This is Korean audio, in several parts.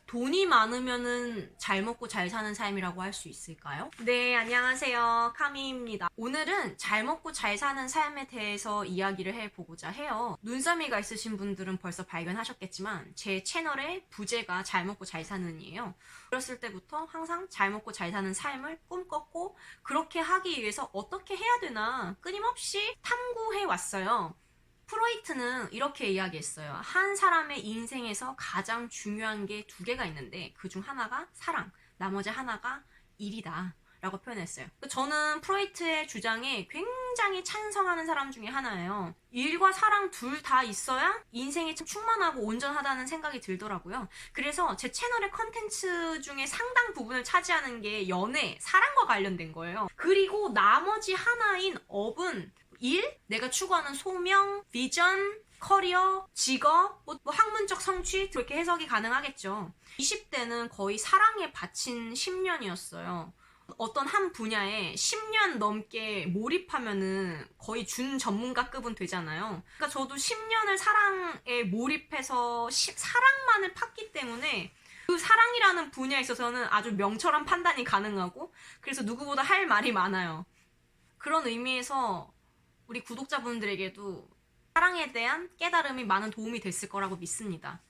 돈이 많으면은 잘 먹고 잘 사는 삶이라고 할 수 있을까요? 네, 안녕하세요. 카미입니다. 오늘은 잘 먹고 잘 사는 삶에 대해서 이야기를 해보고자 해요. 눈썰미가 있으신 분들은 벌써 발견하셨겠지만 제 채널의 부제가 잘 먹고 잘 사는이에요. 어렸을 때부터 항상 잘 먹고 잘 사는 삶을 꿈꿨고 그렇게 하기 위해서 어떻게 해야 되나 끊임없이 탐구해 왔어요. 프로이트는 이렇게 이야기했어요. 한 사람의 인생에서 가장 중요한 게 두 개가 있는데 그 중 하나가 사랑, 나머지 하나가 일이다 라고 표현했어요. 저는 프로이트의 주장에 굉장히 찬성하는 사람 중에 하나예요. 일과 사랑 둘 다 있어야 인생이 참 충만하고 온전하다는 생각이 들더라고요. 그래서 제 채널의 컨텐츠 중에 상당 부분을 차지하는 게 연애, 사랑과 관련된 거예요. 그리고 나머지 하나인 업은 일, 내가 추구하는 소명, 비전, 커리어, 직업, 뭐 학문적 성취 그렇게 해석이 가능하겠죠. 20대는 거의 사랑에 바친 10년이었어요. 어떤 한 분야에 10년 넘게 몰입하면은 거의 준 전문가급은 되잖아요. 그러니까 저도 10년을 사랑에 몰입해서 사랑만을 팠기 때문에 그 사랑이라는 분야에 있어서는 아주 명철한 판단이 가능하고 그래서 누구보다 할 말이 많아요. 그런 의미에서 우리 구독자분들에게도 사랑에 대한 깨달음이 많은 도움이 됐을 거라고 믿습니다.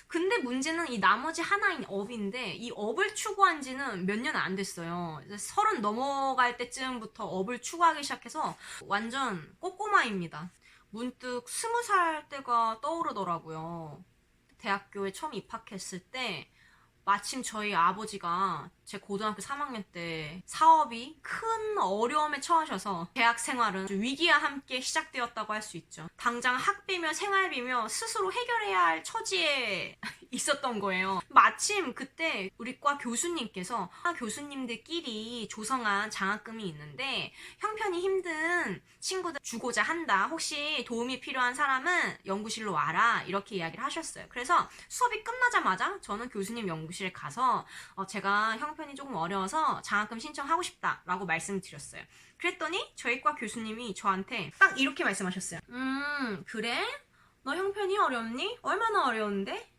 근데 문제는 이 나머지 하나인 업인데 이 업을 추구한 지는 몇 년 안 됐어요. 30 넘어갈 때쯤부터 업을 추구하기 시작해서 완전 꼬꼬마입니다. 문득 20살 때가 떠오르더라고요. 대학교에 처음 입학했을 때 마침 저희 아버지가 제 고등학교 3학년 때 사업이 큰 어려움에 처하셔서 대학 생활은 위기와 함께 시작되었다고 할 수 있죠. 당장 학비며 생활비며 스스로 해결해야 할 처지에 있었던 거예요. 마침 그때 우리 과 교수님께서 교수님들끼리 조성한 장학금이 있는데 형편이 힘든 친구들 주고자 한다. 혹시 도움이 필요한 사람은 연구실로 와라. 이렇게 이야기를 하셨어요. 그래서 수업이 끝나자마자 저는 교수님 연구실에 가서 제가 형편이 조금 어려워서 장학금 신청하고 싶다라고 말씀드렸어요. 그랬더니 저희 과 교수님이 저한테 딱 이렇게 말씀하셨어요. 그래? 너 형편이 어렵니? 얼마나 어려운데?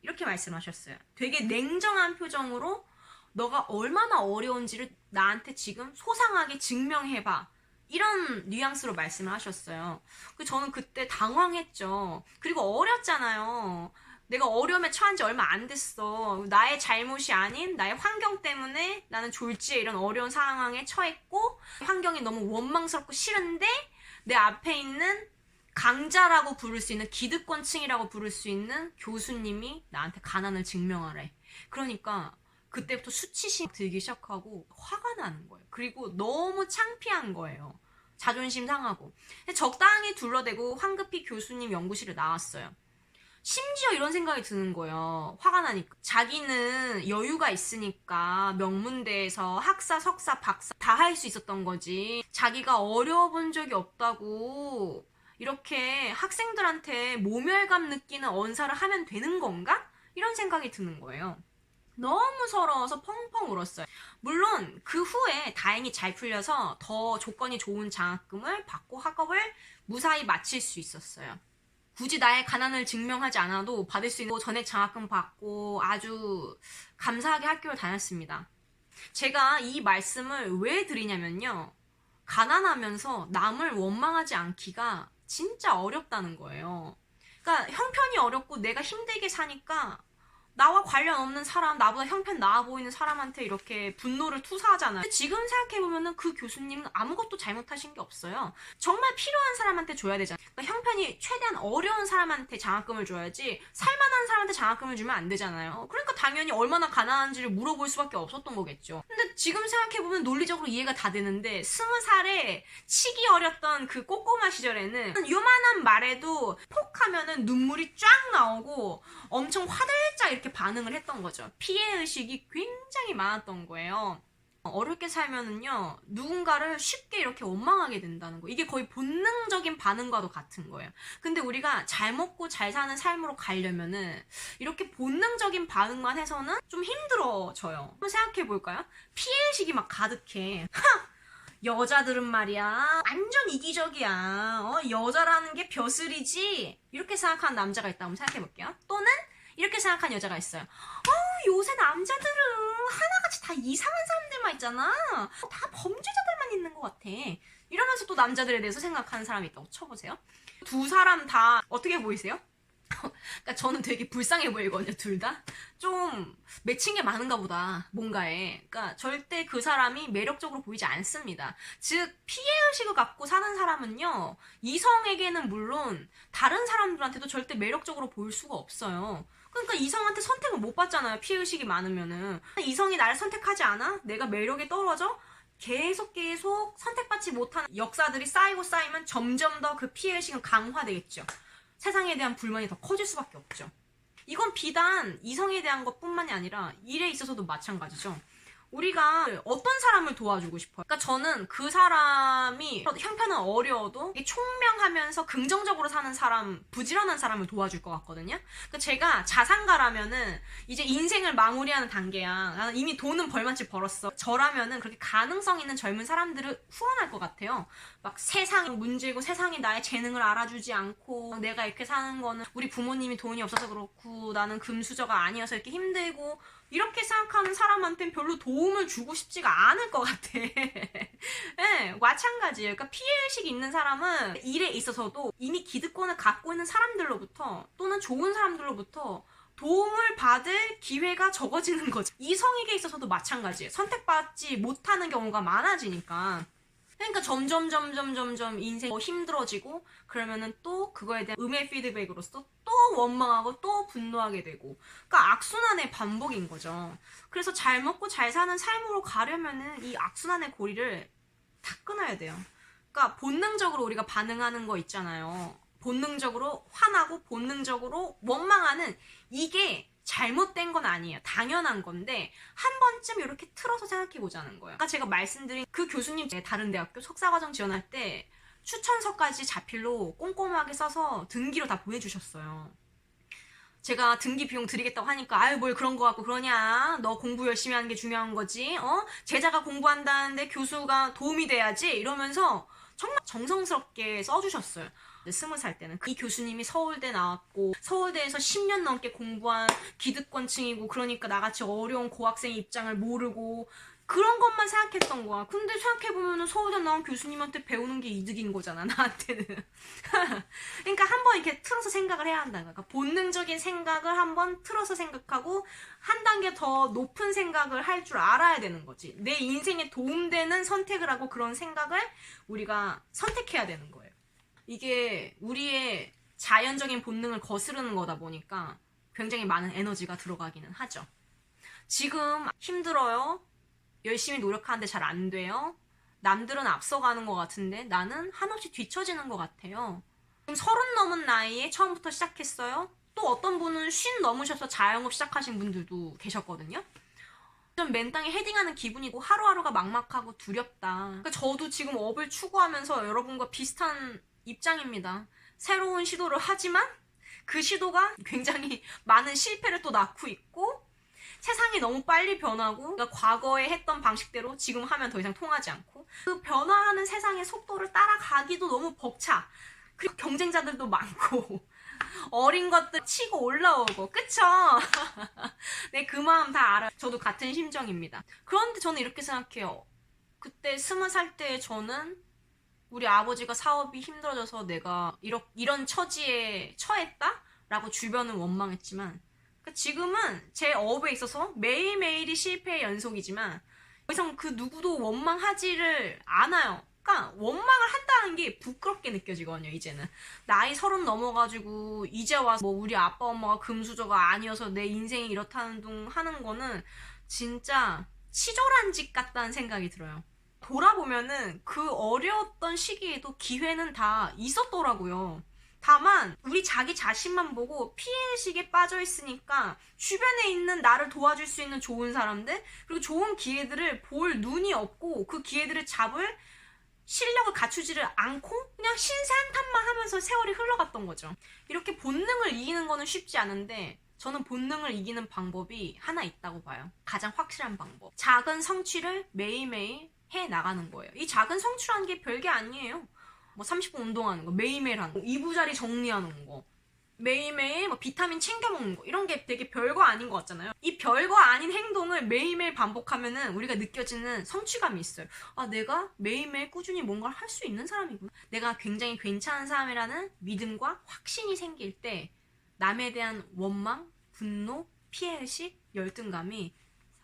이렇게 말씀하셨어요. 되게 냉정한 표정으로 너가 얼마나 어려운지를 나한테 지금 소상하게 증명해봐. 이런 뉘앙스로 말씀을 하셨어요. 저는 그때 당황했죠. 그리고 어렸잖아요. 내가 어려움에 처한 지 얼마 안 됐어. 나의 잘못이 아닌 나의 환경 때문에 나는 졸지에 이런 어려운 상황에 처했고 환경이 너무 원망스럽고 싫은데 내 앞에 있는 강자라고 부를 수 있는 기득권층이라고 부를 수 있는 교수님이 나한테 가난을 증명하래. 그러니까 그때부터 수치심 들기 시작하고 화가 나는 거예요. 그리고 너무 창피한 거예요. 자존심 상하고. 적당히 둘러대고 황급히 교수님 연구실을 나왔어요. 심지어 이런 생각이 드는 거예요. 화가 나니까. 자기는 여유가 있으니까 명문대에서 학사, 석사, 박사 다 할 수 있었던 거지. 자기가 어려워본 적이 없다고 이렇게 학생들한테 모멸감 느끼는 언사를 하면 되는 건가? 이런 생각이 드는 거예요. 너무 서러워서 펑펑 울었어요. 물론 그 후에 다행히 잘 풀려서 더 조건이 좋은 장학금을 받고 학업을 무사히 마칠 수 있었어요. 굳이 나의 가난을 증명하지 않아도 받을 수 있는 전액 장학금 받고 아주 감사하게 학교를 다녔습니다. 제가 이 말씀을 왜 드리냐면요. 가난하면서 남을 원망하지 않기가 진짜 어렵다는 거예요. 그러니까 형편이 어렵고 내가 힘들게 사니까 나와 관련 없는 사람, 나보다 형편 나아 보이는 사람한테 이렇게 분노를 투사하잖아요. 근데 지금 생각해보면은 그 교수님은 아무것도 잘못하신 게 없어요. 정말 필요한 사람한테 줘야 되잖아요. 그러니까 형편이 최대한 어려운 사람한테 장학금을 줘야지 살만한 사람한테 장학금을 주면 안 되잖아요. 그러니까 당연히 얼마나 가난한지를 물어볼 수밖에 없었던 거겠죠. 근데 지금 생각해보면 논리적으로 이해가 다 되는데 20살에 치기 어렸던 그 꼬꼬마 시절에는 요만한 말에도 폭 하면은 눈물이 쫙 나오고 엄청 화들짝 이렇게 반응을 했던 거죠. 피해의식이 굉장히 많았던 거예요. 어렵게 살면은요, 누군가를 쉽게 이렇게 원망하게 된다는 거. 이게 거의 본능적인 반응과도 같은 거예요. 근데 우리가 잘 먹고 잘 사는 삶으로 가려면은, 이렇게 본능적인 반응만 해서는 좀 힘들어져요. 한번 생각해볼까요? 피해의식이 막 가득해. 여자들은 말이야 완전 이기적이야. 여자라는 게 벼슬이지. 이렇게 생각하는 남자가 있다. 한번 생각해볼게요. 또는 이렇게 생각한 여자가 있어요. 요새 남자들은 하나같이 다 이상한 사람들만 있잖아. 다 범죄자들만 있는 것 같아. 이러면서 또 남자들에 대해서 생각하는 사람이 있다고 쳐보세요. 두 사람 다 어떻게 보이세요? 그러니까 저는 되게 불쌍해 보이거든요, 둘 다. 좀 맺힌 게 많은가 보다, 뭔가에. 그러니까 절대 그 사람이 매력적으로 보이지 않습니다. 즉, 피해의식을 갖고 사는 사람은요, 이성에게는 물론 다른 사람들한테도 절대 매력적으로 보일 수가 없어요. 그러니까 이성한테 선택을 못 받잖아요, 피해의식이 많으면은. 이성이 나를 선택하지 않아? 내가 매력에 떨어져? 계속 선택받지 못하는 역사들이 쌓이고 쌓이면 점점 더 그 피해의식은 강화되겠죠. 세상에 대한 불만이 더 커질 수밖에 없죠. 이건 비단 이성에 대한 것뿐만이 아니라 일에 있어서도 마찬가지죠. 우리가 어떤 사람을 도와주고 싶어요? 그러니까 저는 그 사람이 형편은 어려워도 총명하면서 긍정적으로 사는 사람, 부지런한 사람을 도와줄 것 같거든요. 그러니까 제가 자산가라면은 이제 인생을 마무리하는 단계야. 나는 이미 돈은 벌만치 벌었어. 저라면은 그렇게 가능성 있는 젊은 사람들을 후원할 것 같아요. 막 세상이 문제고 세상이 나의 재능을 알아주지 않고 내가 이렇게 사는 거는 우리 부모님이 돈이 없어서 그렇고 나는 금수저가 아니어서 이렇게 힘들고 이렇게 생각하는 사람한테는 별로 도움을 주고 싶지가 않을 것 같아. 네, 마찬가지예요. 그러니까 피해의식이 있는 사람은 일에 있어서도 이미 기득권을 갖고 있는 사람들로부터 또는 좋은 사람들로부터 도움을 받을 기회가 적어지는 거죠. 이성에게 있어서도 마찬가지예요. 선택받지 못하는 경우가 많아지니까. 그러니까 점점 인생이 더 힘들어지고 그러면은 또 그거에 대한 음해 피드백으로서 또 원망하고 또 분노하게 되고 그러니까 악순환의 반복인 거죠. 그래서 잘 먹고 잘 사는 삶으로 가려면은 이 악순환의 고리를 다 끊어야 돼요. 그러니까 본능적으로 우리가 반응하는 거 있잖아요. 본능적으로 화나고 본능적으로 원망하는 이게 잘못된 건 아니에요. 당연한 건데 한 번쯤 이렇게 틀어서 생각해 보자는 거예요. 아까 제가 말씀드린 그 교수님 다른 대학교 석사과정 지원할 때 추천서까지 자필로 꼼꼼하게 써서 등기로 다 보내주셨어요. 제가 등기 비용 드리겠다고 하니까 아유 뭘 그런 거 갖고 그러냐, 너 공부 열심히 하는 게 중요한 거지, 제자가 공부한다는데 교수가 도움이 돼야지 이러면서 정말 정성스럽게 써주셨어요. 20살 때는 이 교수님이 서울대 나왔고 서울대에서 10년 넘게 공부한 기득권층이고 그러니까 나같이 어려운 고학생의 입장을 모르고 그런 것만 생각했던 거야. 근데 생각해보면 서울대 나온 교수님한테 배우는 게 이득인 거잖아, 나한테는. 그러니까 한번 이렇게 틀어서 생각을 해야 한다는 거야. 그러니까 본능적인 생각을 한번 틀어서 생각하고 한 단계 더 높은 생각을 할 줄 알아야 되는 거지. 내 인생에 도움되는 선택을 하고 그런 생각을 우리가 선택해야 되는 거예요. 이게 우리의 자연적인 본능을 거스르는 거다 보니까 굉장히 많은 에너지가 들어가기는 하죠. 지금 힘들어요. 열심히 노력하는데 잘 안 돼요. 남들은 앞서가는 것 같은데 나는 한없이 뒤처지는 것 같아요. 지금 30 넘은 나이에 처음부터 시작했어요. 또 어떤 분은 50 넘으셔서 자영업 시작하신 분들도 계셨거든요. 좀 맨땅에 헤딩하는 기분이고 하루하루가 막막하고 두렵다. 그러니까 저도 지금 업을 추구하면서 여러분과 비슷한 입장입니다. 새로운 시도를 하지만 그 시도가 굉장히 많은 실패를 또 낳고 있고 세상이 너무 빨리 변하고 그러니까 과거에 했던 방식대로 지금 하면 더 이상 통하지 않고 그 변화하는 세상의 속도를 따라가기도 너무 벅차. 그리고 경쟁자들도 많고 어린 것들 치고 올라오고 그쵸? 네, 그 마음 다 알아요. 저도 같은 심정입니다. 그런데 저는 이렇게 생각해요. 그때 20살 때 저는 우리 아버지가 사업이 힘들어져서 내가 이런 처지에 처했다? 라고 주변은 원망했지만 지금은 제 업에 있어서 매일매일이 실패의 연속이지만 더 이상 그 누구도 원망하지를 않아요. 그러니까 원망을 한다는 게 부끄럽게 느껴지거든요. 이제는 나이 30 넘어가지고 이제 와서 뭐 우리 아빠 엄마가 금수저가 아니어서 내 인생이 이렇다는 둥 하는 거는 진짜 치졸한 짓 같다는 생각이 들어요. 돌아보면은 그 어려웠던 시기에도 기회는 다 있었더라고요. 다만 우리 자기 자신만 보고 피해의식에 빠져 있으니까 주변에 있는 나를 도와줄 수 있는 좋은 사람들 그리고 좋은 기회들을 볼 눈이 없고 그 기회들을 잡을 실력을 갖추지를 않고 그냥 신세한탄만 하면서 세월이 흘러갔던 거죠. 이렇게 본능을 이기는 거는 쉽지 않은데 저는 본능을 이기는 방법이 하나 있다고 봐요. 가장 확실한 방법. 작은 성취를 매일매일 해 나가는 거예요. 이 작은 성취라는 게 별게 아니에요. 뭐 30분 운동하는 거, 매일매일 하는 거, 이부자리 정리하는 거. 매일매일 뭐 비타민 챙겨 먹는 거 이런 게 되게 별거 아닌 것 같잖아요. 이 별거 아닌 행동을 매일매일 반복하면은 우리가 느껴지는 성취감이 있어요. 아, 내가 매일매일 꾸준히 뭔가를 할 수 있는 사람이구나. 내가 굉장히 괜찮은 사람이라는 믿음과 확신이 생길 때 남에 대한 원망, 분노, 피해의식, 열등감이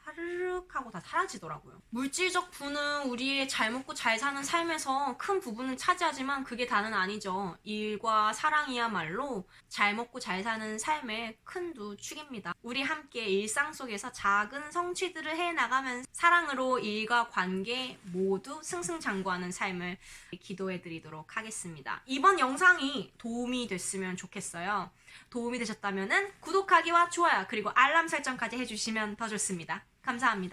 사르륵 하고 다 사라지더라고요. 물질적 부는 우리의 잘 먹고 잘 사는 삶에서 큰 부분을 차지하지만 그게 다는 아니죠. 일과 사랑이야말로 잘 먹고 잘 사는 삶의 큰 두 축입니다. 우리 함께 일상 속에서 작은 성취들을 해나가면 사랑으로 일과 관계 모두 승승장구하는 삶을 기도해드리도록 하겠습니다. 이번 영상이 도움이 됐으면 좋겠어요. 도움이 되셨다면 구독하기와 좋아요 그리고 알람 설정까지 해주시면 더 좋습니다. 감사합니다.